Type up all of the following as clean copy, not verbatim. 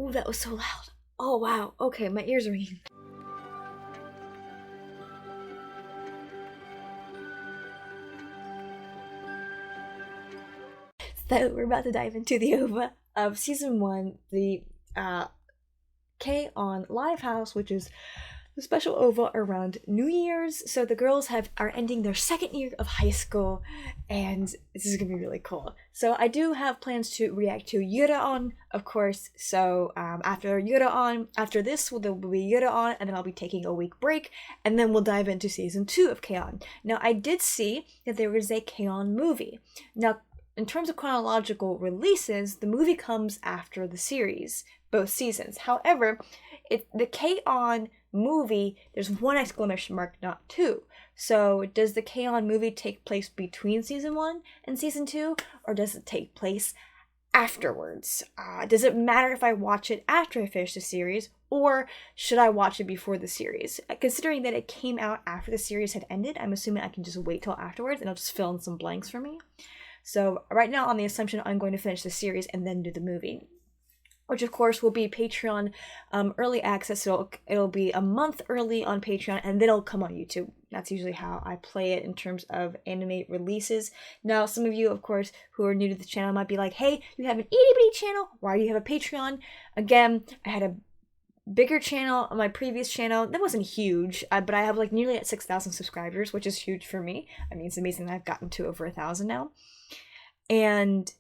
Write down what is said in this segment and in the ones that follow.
Ooh, that was so loud. Oh wow. Okay, my ears are ringing. So we're about to dive into the OVA of season 1, the K-On! Live House, which is the special OVA around New Year's. So the girls are ending their second year of high school, and this is gonna be really cool. So I do have plans to react to Yura-On, of course. So after Yura-On, after this, there will be Yura-On, and then I'll be taking a week break, and then we'll dive into season 2 of K-On! Now I did see that there was a K-On! Movie. Now, in terms of chronological releases, the movie comes after the series, both seasons. However, the K-On! Movie, there's one exclamation mark, not two. So does the K-On! Movie take place between season 1 and season 2, or does it take place afterwards? Does it matter if I watch it after I finish the series, or should I watch it before the series? Considering that it came out after the series had ended, I'm assuming I can just wait till afterwards and it'll just fill in some blanks for me. So right now, on the assumption I'm going to finish the series and then do the movie, which of course will be Patreon early access. So it'll be a month early on Patreon, and then it'll come on YouTube. That's usually how I play it in terms of anime releases. Now, some of you, of course, who are new to the channel might be like, hey, you have an itty bitty channel, why do you have a Patreon? Again, I had a bigger channel on my previous channel that wasn't huge, but I have like nearly at 6,000 subscribers, which is huge for me. I mean, it's amazing that I've gotten to over 1,000 now. And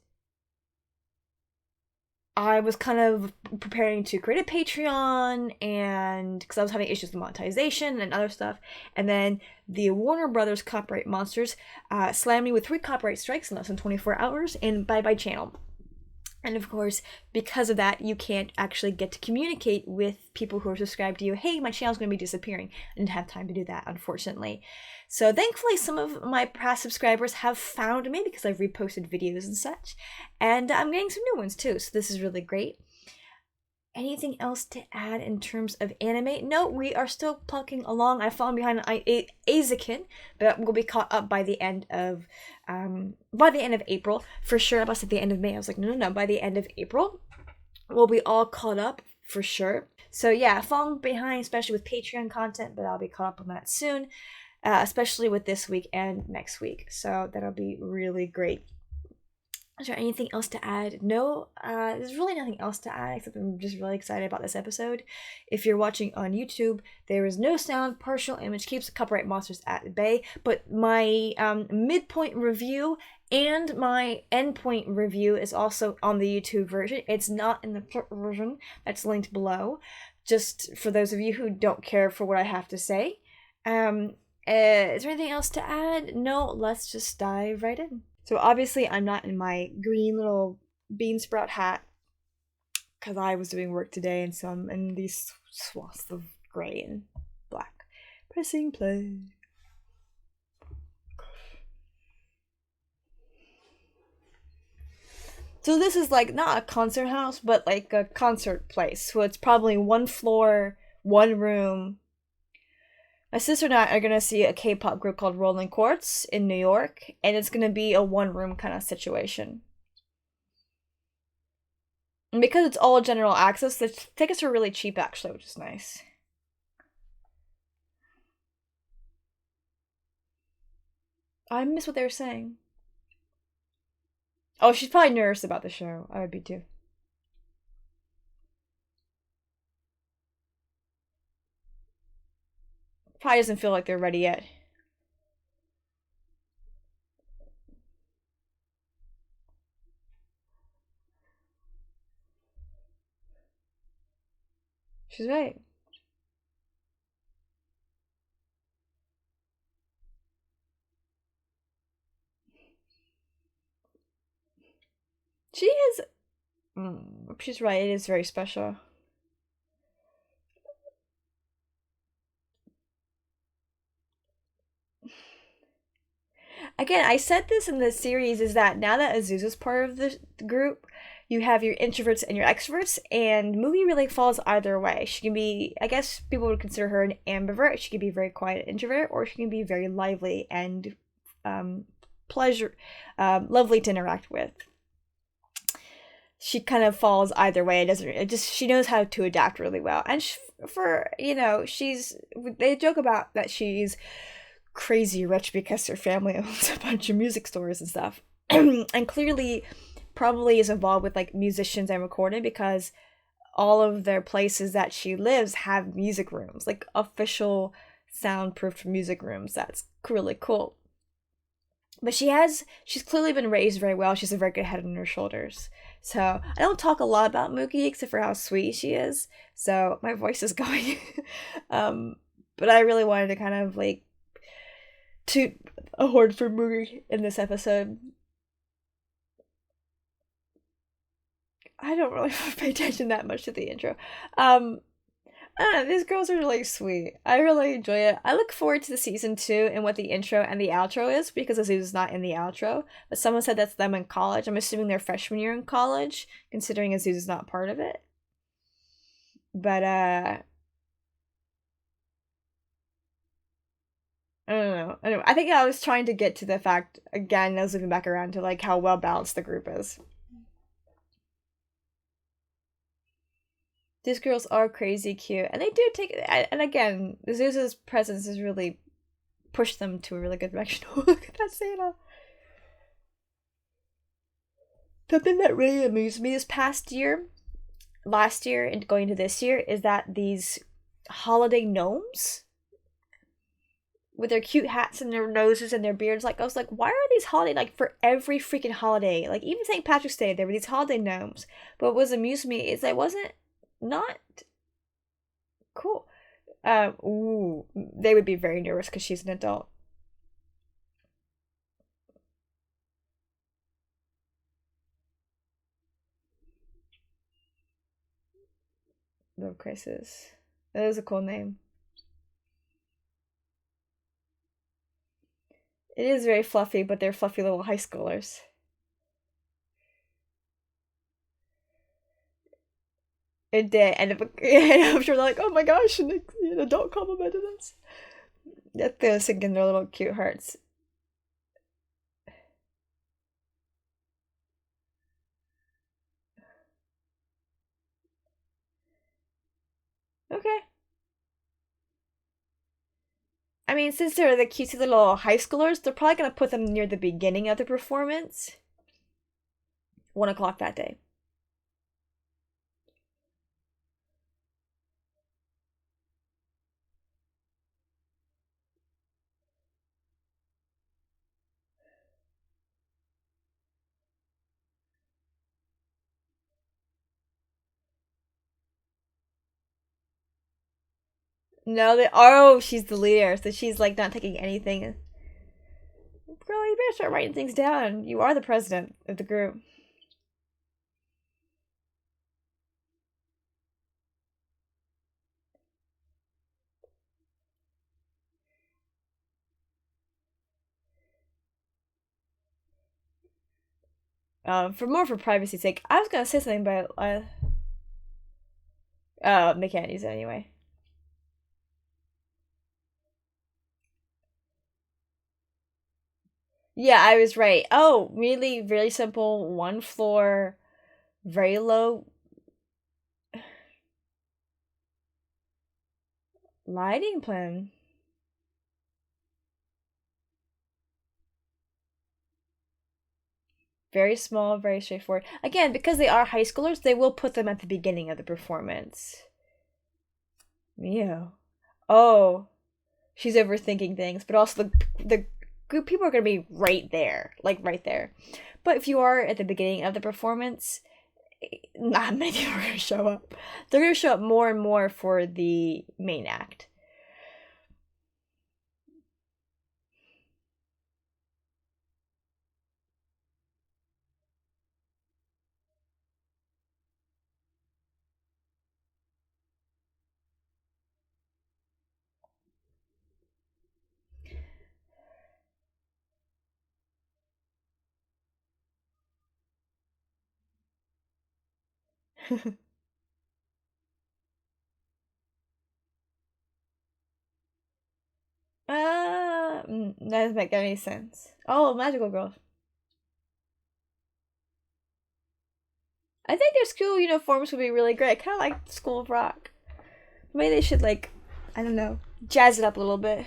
I was kind of preparing to create a Patreon, and because I was having issues with monetization and other stuff, and then the Warner Brothers copyright monsters slammed me with 3 copyright strikes in less than 24 hours, and bye-bye channel. And of course, because of that, you can't actually get to communicate with people who are subscribed to you. Hey, my channel's going to be disappearing. I didn't have time to do that, unfortunately. So thankfully, some of my past subscribers have found me because I've reposted videos and such. And I'm getting some new ones too, so this is really great. Anything else to add in terms of anime? No, we are still plucking along. I've fallen behind Aizakin, but we'll be caught up by the end of April for sure. I was at the end of May. I was like, no, by the end of April, we'll be all caught up for sure. So yeah, falling behind, especially with Patreon content, but I'll be caught up on that soon, especially with this week and next week. So that'll be really great. Is there anything else to add? No, there's really nothing else to add, except I'm just really excited about this episode. If you're watching on YouTube, there is no sound, partial image, keeps the copyright monsters at bay, but my midpoint review and my endpoint review is also on the YouTube version. It's not in the clip version that's linked below, just for those of you who don't care for what I have to say. Is there anything else to add? No, let's just dive right in. So obviously I'm not in my green little bean sprout hat because I was doing work today, and so I'm in these swaths of gray and black. Pressing play. So this is like not a concert house, but like a concert place. So it's probably 1 floor, 1 room. My sister and I are going to see a K-pop group called Rolling Quartz in New York, and it's going to be a 1-room kind of situation. And because it's all general access, the tickets are really cheap actually, which is nice. I missed what they were saying. Oh, she's probably nervous about the show. I would be too. Probably doesn't feel like they're ready yet. She's right. She is... she's right, it is very special. Again, I said this in the series, is that now that Azusa's part of the group, you have your introverts and your extroverts, and Mugi really falls either way. She can be, I guess people would consider her an ambivert. She can be very quiet introvert, or she can be very lively and lovely to interact with. she kind of falls either way. It doesn't. It just she knows how to adapt really well, and for she's they joke about that she's crazy rich because her family owns a bunch of music stores and stuff, and clearly probably is involved with like musicians and recording because all of their places that she lives have music rooms, like official soundproofed music rooms. That's really cool. But she's clearly been raised very well. She's a very good head on her shoulders. So I don't talk a lot about Mookie except for how sweet she is. So my voice is going. um, but I really wanted to kind of like toot a horn for Mookie in this episode. I don't really pay attention that much to the intro. I don't know, these girls are really sweet. I really enjoy it. I look forward to the season 2 and what the intro and the outro is because Azu's not in the outro. But someone said that's them in college. I'm assuming they're freshman year in college, considering Azu's not part of it. But I don't know. Anyway, I think I was trying to get to the fact again. I was looking back around to like how well balanced the group is. These girls are crazy cute, and they do take. And again, Azusa's presence has really pushed them to a really good direction. Look at that Santa. Something that really amused me this past year, last year, and going into this year is that these holiday gnomes with their cute hats and their noses and their beards. Like I was like, why are these holiday like for every freaking holiday? Like even St. Patrick's Day, there were these holiday gnomes. But what was amused me is I wasn't not cool. Ooh, they would be very nervous because she's an adult. Love Crisis. That is a cool name. It is very fluffy, but they're fluffy little high schoolers. It did, and I'm sure they're like, oh my gosh, an adult complimented us. That they're sinking their little cute hearts. Okay. I mean, since they're the cutesy little high schoolers, they're probably gonna put them near the beginning of the performance. 1 o'clock that day. No, they oh, she's the leader, so she's like not taking anything. Girl, you better start writing things down. You are the president of the group. For privacy's sake, I was gonna say something, but they can't use it anyway. Yeah, I was right. Oh, really, really simple. One floor, very low lighting plan. Very small, very straightforward. Again, because they are high schoolers, they will put them at the beginning of the performance. Mio. Oh, she's overthinking things, but also the group people are gonna be right there, like right there. But if you are at the beginning of the performance, not many people are gonna show up. They're gonna show up more and more for the main act. That doesn't make any sense. Oh, magical girl. I think their school uniforms would be really great. I kind of like the School of Rock. Maybe they should, like, I don't know, jazz it up a little bit.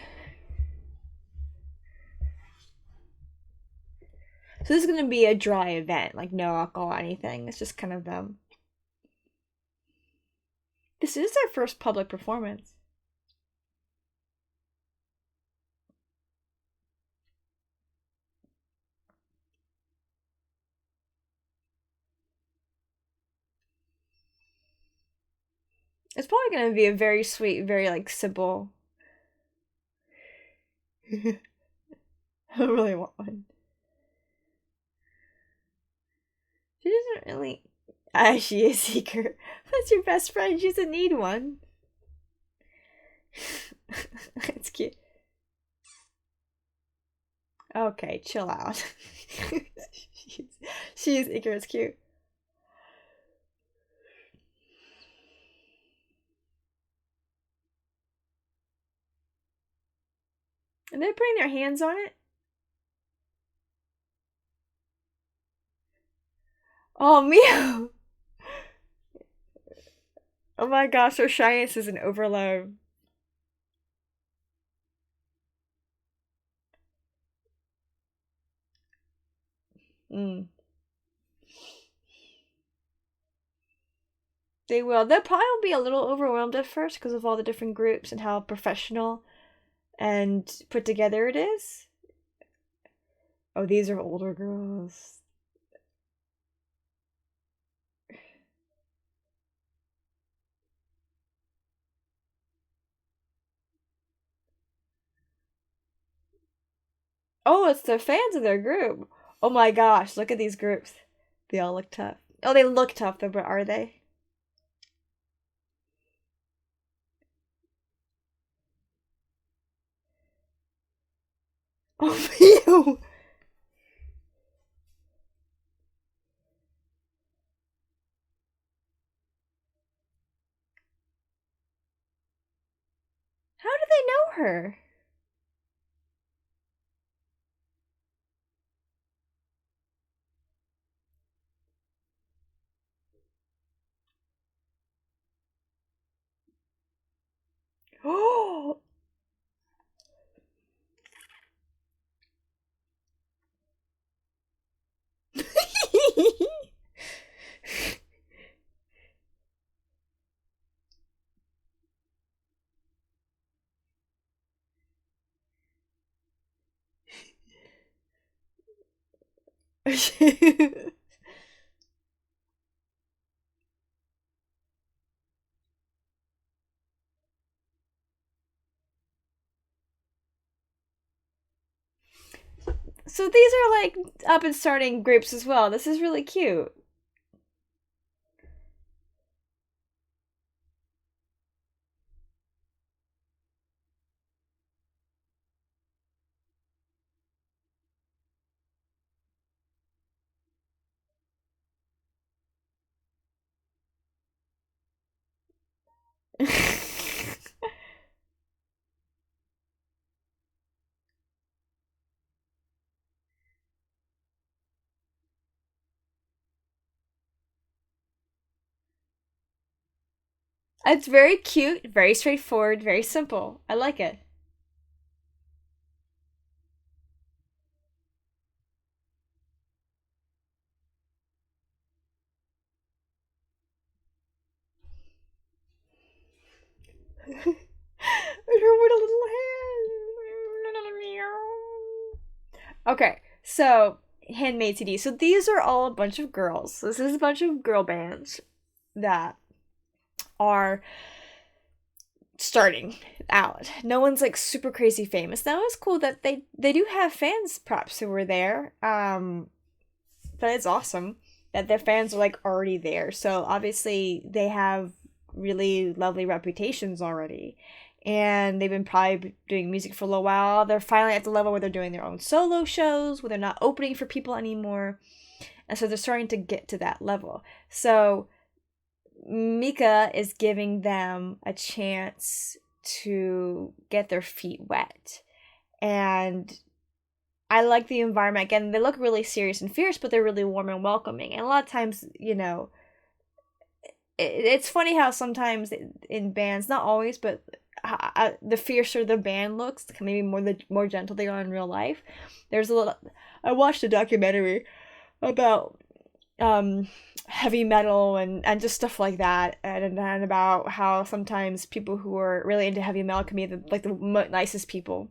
So this is going to be a dry event, like no alcohol or anything. It's just kind of them. This is their first public performance. It's probably going to be a very sweet, very, like, simple. I really want one. She doesn't really. Ah, she is eager. That's your best friend. She doesn't need one. It's cute. Okay, chill out. she's eager. It's cute. And they're putting their hands on it. Oh, Mio! Oh my gosh, her shyness is an overload. Mm. They will. They'll probably be a little overwhelmed at first because of all the different groups and how professional and put together it is. Oh, these are older girls. Oh, it's the fans of their group. Oh my gosh, look at these groups. They all look tough. Oh, they look tough though, but are they? Oh, Mio! How do they know her? Oh! So these are like up and starting groups as well. This is really cute. It's very cute, very straightforward, very simple. I like it. Her with a little hand. Okay, so Handmaid CD. So these are all a bunch of girls. This is a bunch of girl bands that are starting out. No one's like super crazy famous. Now it's cool that they do have fans perhaps who were there. But it's awesome that their fans are like already there. So obviously they have really lovely reputations already. And they've been probably doing music for a little while. They're finally at the level where they're doing their own solo shows, where they're not opening for people anymore. And so they're starting to get to that level. So Mika is giving them a chance to get their feet wet. And I like the environment. Again, they look really serious and fierce, but they're really warm and welcoming. And a lot of times, it's funny how sometimes in bands, not always, but the fiercer the band looks, maybe the more gentle they are in real life. There's a little. I watched a documentary about um heavy metal and just stuff like that, and about how sometimes people who are really into heavy metal can be the nicest people.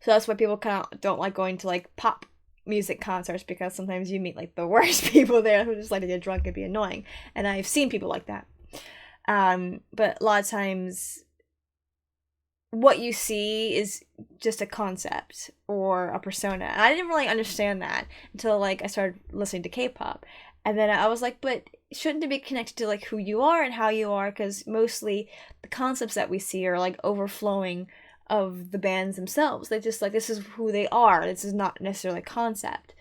So that's why people kind of don't like going to like pop music concerts, because sometimes you meet like the worst people there who just like to get drunk and be annoying. And I've seen people like that. But a lot of times what you see is just a concept or a persona. And I didn't really understand that until like I started listening to K-pop. And then I was like, but shouldn't it be connected to like who you are and how you are? Because mostly the concepts that we see are like overflowing of the bands themselves. They just like, this is who they are. This is not necessarily a concept.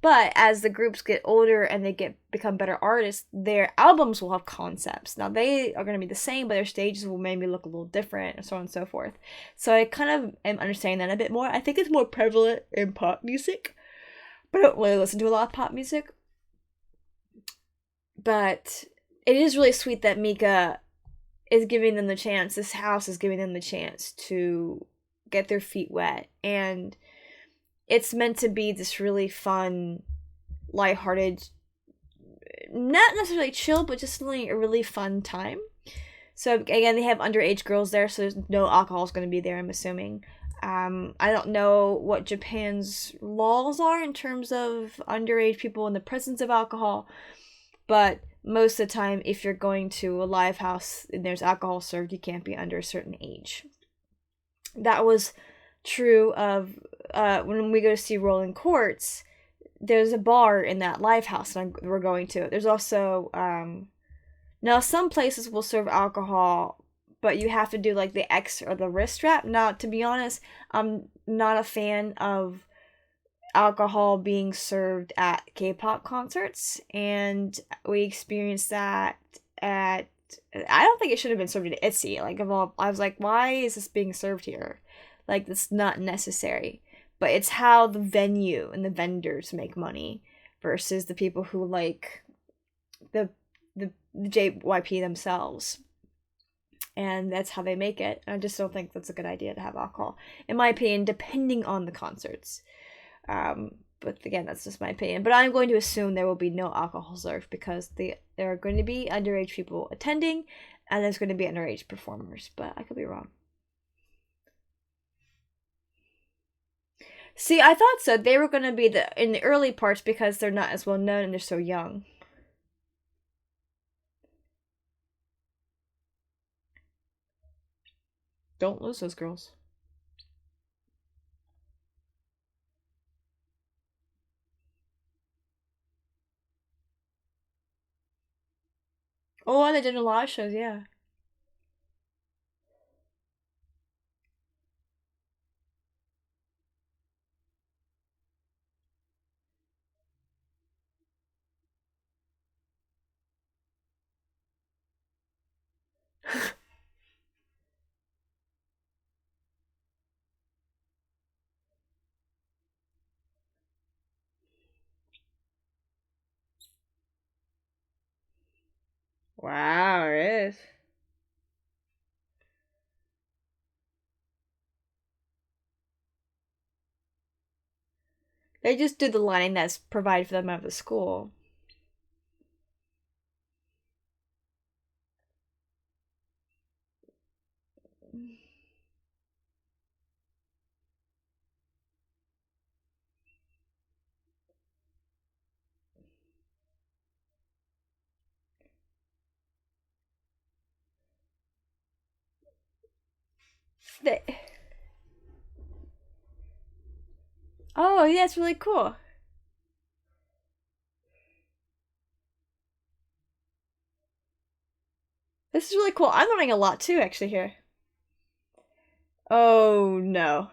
But as the groups get older and they become better artists, their albums will have concepts. Now they are going to be the same, but their stages will maybe look a little different, and so on and so forth. So I kind of am understanding that a bit more. I think it's more prevalent in pop music, but I don't really listen to a lot of pop music. But it is really sweet that Mika is giving them the chance. This house is giving them the chance to get their feet wet, and it's meant to be this really fun, lighthearted, not necessarily chill, but just a really fun time. So again, they have underage girls there, so there's no alcohol is going to be there, I'm assuming. I don't know what Japan's laws are in terms of underage people in the presence of alcohol, but most of the time, if you're going to a live house and there's alcohol served, you can't be under a certain age. That was true of when we go to see Rolling Courts. There's a bar in that live house and we're going to. There's also now some places will serve alcohol, but you have to do like the X or the wrist strap. Now, to be honest, I'm not a fan of alcohol being served at K-pop concerts, and we experienced that at. I don't think it should have been served at ITZY. Like, of all, I was like, why is this being served here? Like, that's not necessary. But it's how the venue and the vendors make money versus the people who like the JYP themselves. And that's how they make it. I just don't think that's a good idea to have alcohol, in my opinion, depending on the concerts. But again, that's just my opinion. But I'm going to assume there will be no alcohol served because there are going to be underage people attending, and there's going to be underage performers. But I could be wrong. See, I thought so. They were going to be in the early parts because they're not as well known and they're so young. Don't lose those girls. Oh, they did a lot of shows, yeah. Wow, it is. They just do the lining that's provided for them out of the school. They... Oh, yeah, it's really cool. This is really cool. I'm learning a lot too, actually, here. Oh, no.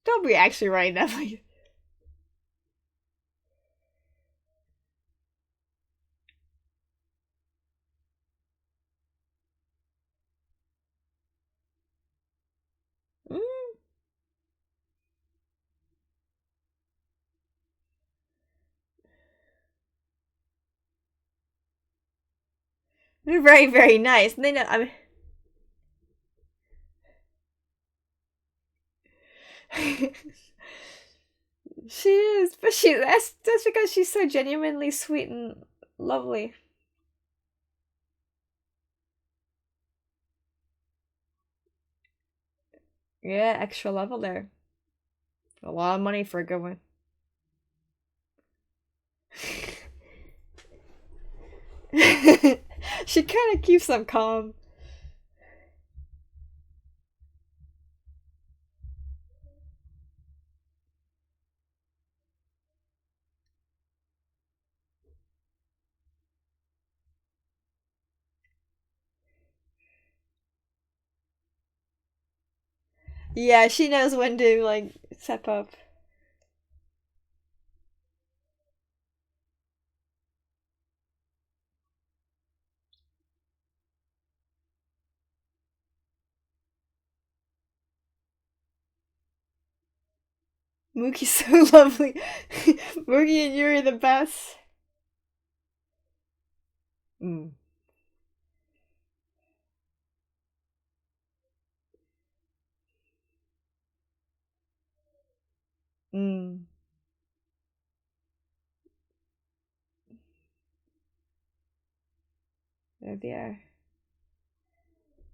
Don't be actually writing that. Like, Very, very nice. And they know. She is, but that's because she's so genuinely sweet and lovely. Yeah, extra level there. A lot of money for a good one. She kind of keeps them calm. Yeah, she knows when to like step up. Mookie's so lovely. Mookie and Yuri the best. Mm. Mm. There they are.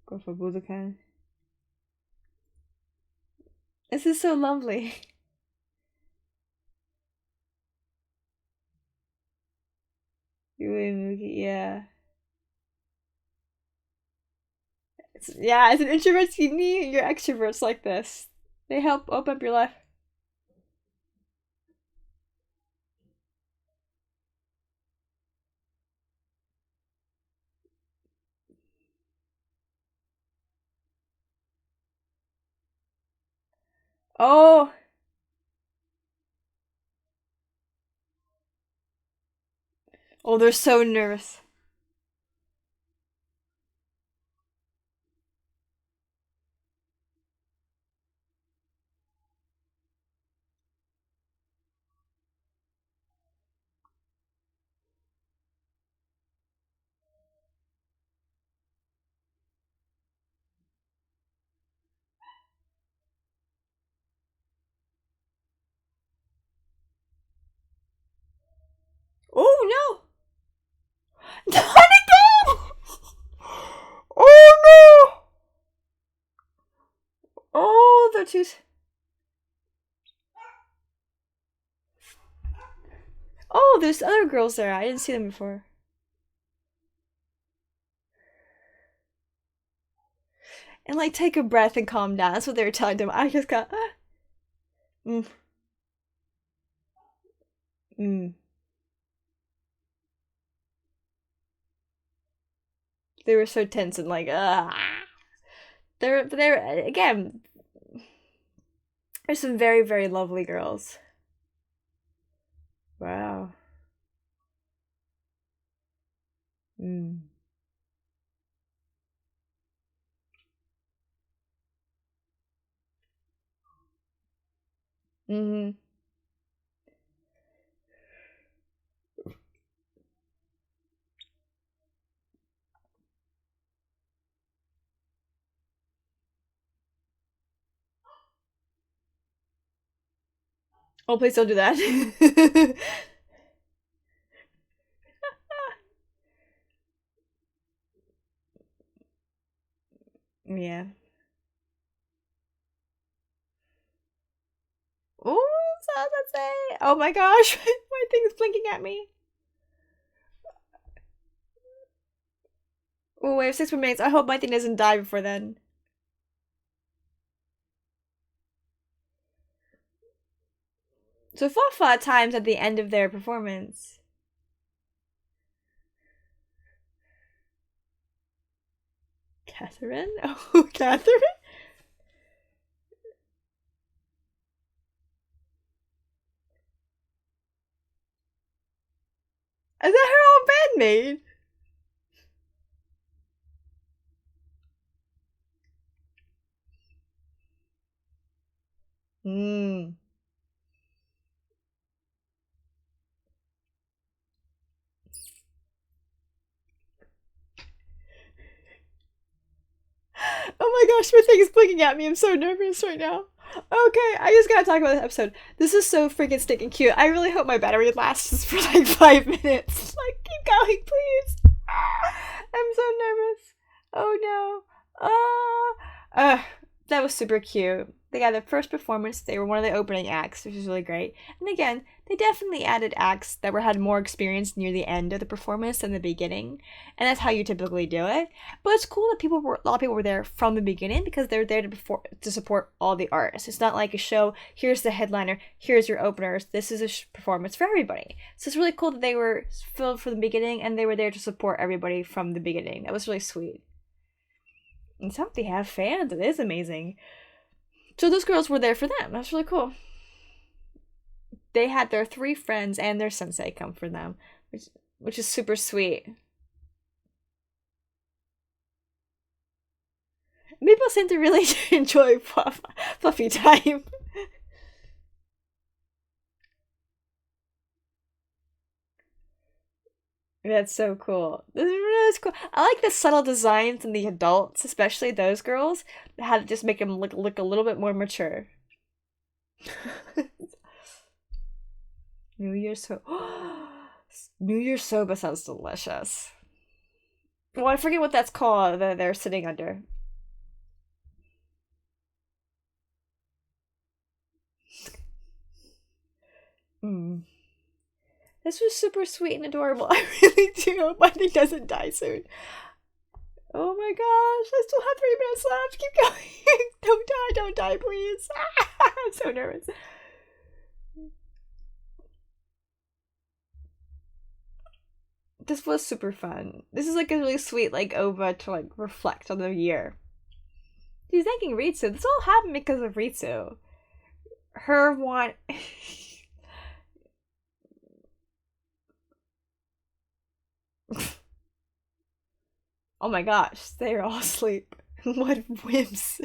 Go for Budokan. This is so lovely. Yuri and Mookie, yeah. Yeah, as an introvert, you need your extroverts like this. They help open up your life. Oh, oh, they're so nervous. Oh no! Not again! Oh no! Oh, they're too. Oh, there's other girls there. I didn't see them before. And like, take a breath and calm down. That's what they were telling them. I just got. Mm, mm. They were so tense and like, they're again. There's some very, very lovely girls. Wow. Mm. Mm-hmm. Oh, please don't do that. Yeah. Oh, say. Oh my gosh, my thing is blinking at me. Oh, we have 6 more minutes. I hope my thing doesn't die before then. So 4 times at the end of their performance. Catherine? Oh, Catherine? Is that her old bandmate? Hmm. gosh, my thing is blinking at me. I'm so nervous right now. Okay, I just gotta talk about this episode. This is so freaking stinking cute. I really hope my battery lasts for like 5 minutes. Like, keep going, please. I'm so nervous. Oh no. That was super cute. They got their first performance. They were one of the opening acts, which is really great. And again, they definitely added acts that had more experience near the end of the performance than the beginning, and that's how you typically do it. But it's cool that a lot of people were there from the beginning because they're there to support all the artists. It's not like a show. Here's the headliner. Here's your openers. This is a performance for everybody. So it's really cool that they were filled from the beginning and they were there to support everybody from the beginning. That was really sweet. And some they have fans. It is amazing. So those girls were there for them. That's really cool. They had their 3 friends and their sensei come for them, which is super sweet. People seem to really enjoy fluffy time. That's so cool. This is really cool. I like the subtle designs in the adults, especially those girls, how to just make them look a little bit more mature. New Year's New Year's soba sounds delicious. Well, I forget what that's called that they're sitting under. This was super sweet and adorable. I really do hope my thing doesn't die soon. Oh my gosh, I still have 3 minutes left. Keep going. Don't die, please. I'm so nervous. This was super fun. This is like a really sweet like OVA to like reflect on the year. She's thanking Ritsu. This all happened because of Ritsu. Her want Oh my gosh, they're all asleep. What whims.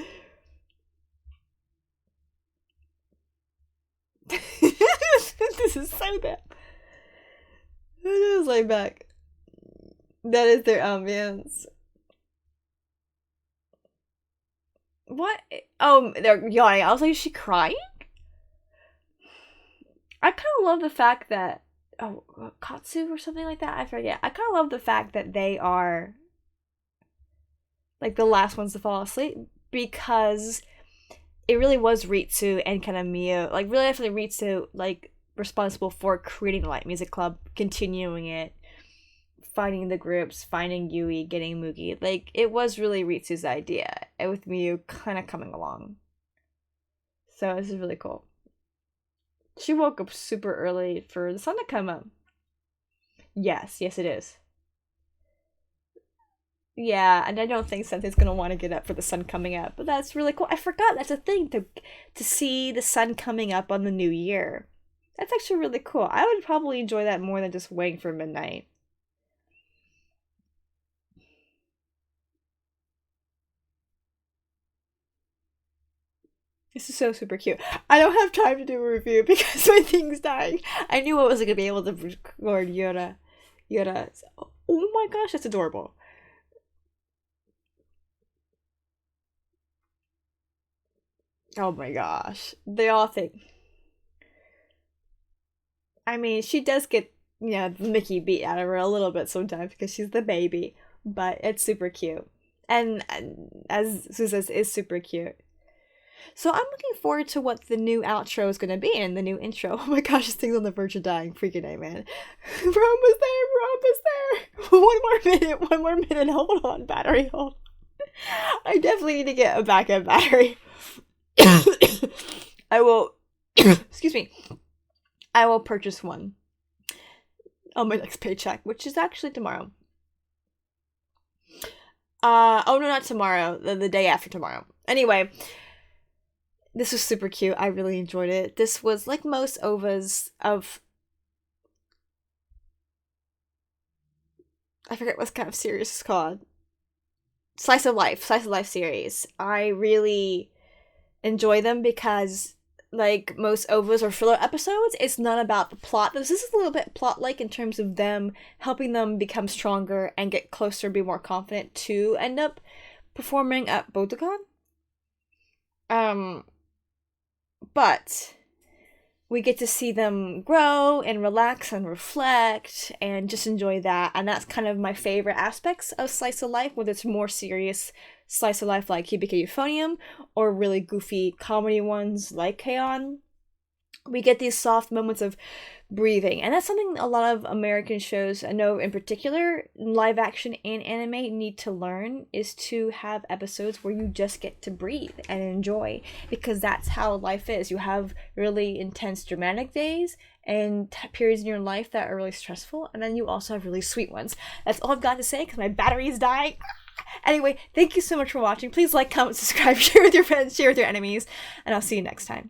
This is so bad. It is laid back. That is their ambience. What? Oh, they're yawning. I was like, is she crying? I kind of love the fact that Katsu or something like that. I forget. I kind of love the fact that they are like the last ones to fall asleep because it really was Ritsu and kind of Mio, like really definitely Ritsu, like responsible for creating the Light Music Club, continuing it, finding the groups, finding Yui, getting Mugi. Like it was really Ritsu's idea, and with Mio kind of coming along. So this is really cool. She woke up super early for the sun to come up. Yes, it is. Yeah, and I don't think Sensei's gonna want to get up for the sun coming up, but that's really cool. I forgot that's a thing to see the sun coming up on the new year. That's actually really cool. I would probably enjoy that more than just waiting for midnight. This is so super cute. I don't have time to do a review because my thing's dying. I knew I wasn't gonna be able to record Yoda. Oh my gosh, that's adorable. Oh my gosh. They all think. I mean, she does get, the Mickey beat out of her a little bit sometimes because she's the baby, but it's super cute. And as Sue says, is super cute. So I'm looking forward to what the new outro is going to be and the new intro. Oh my gosh, this thing's on the verge of dying. Freaking A, man. We're almost there. One more minute. Hold on, battery, hold on. I definitely need to get a backup battery. I will, excuse me, I will purchase one on my next paycheck, which is actually tomorrow. Oh no, not tomorrow, the day after tomorrow. Anyway, this was super cute. I really enjoyed it. This was like most OVAs of, I forget what kind of series it's called. Slice of Life series. I really enjoy them because, like most OVAs or filler episodes, it's not about the plot. This is a little bit plot-like in terms of them helping them become stronger and get closer, be more confident to end up performing at Budokan. Um, but we get to see them grow and relax and reflect and just enjoy that. And that's kind of my favorite aspects of slice of life, whether it's more serious slice of life like Hibike Euphonium or really goofy comedy ones like K-On! We get these soft moments of breathing, and that's something a lot of American shows, I know in particular live action and anime, need to learn, is to have episodes where you just get to breathe and enjoy, because that's how life is. You have really intense dramatic days and periods in your life that are really stressful, and then you also have really sweet ones. That's all I've got to say because my battery is dying. Anyway, thank you so much for watching. Please like, comment, subscribe, share with your friends, share with your enemies, and I'll see you next time.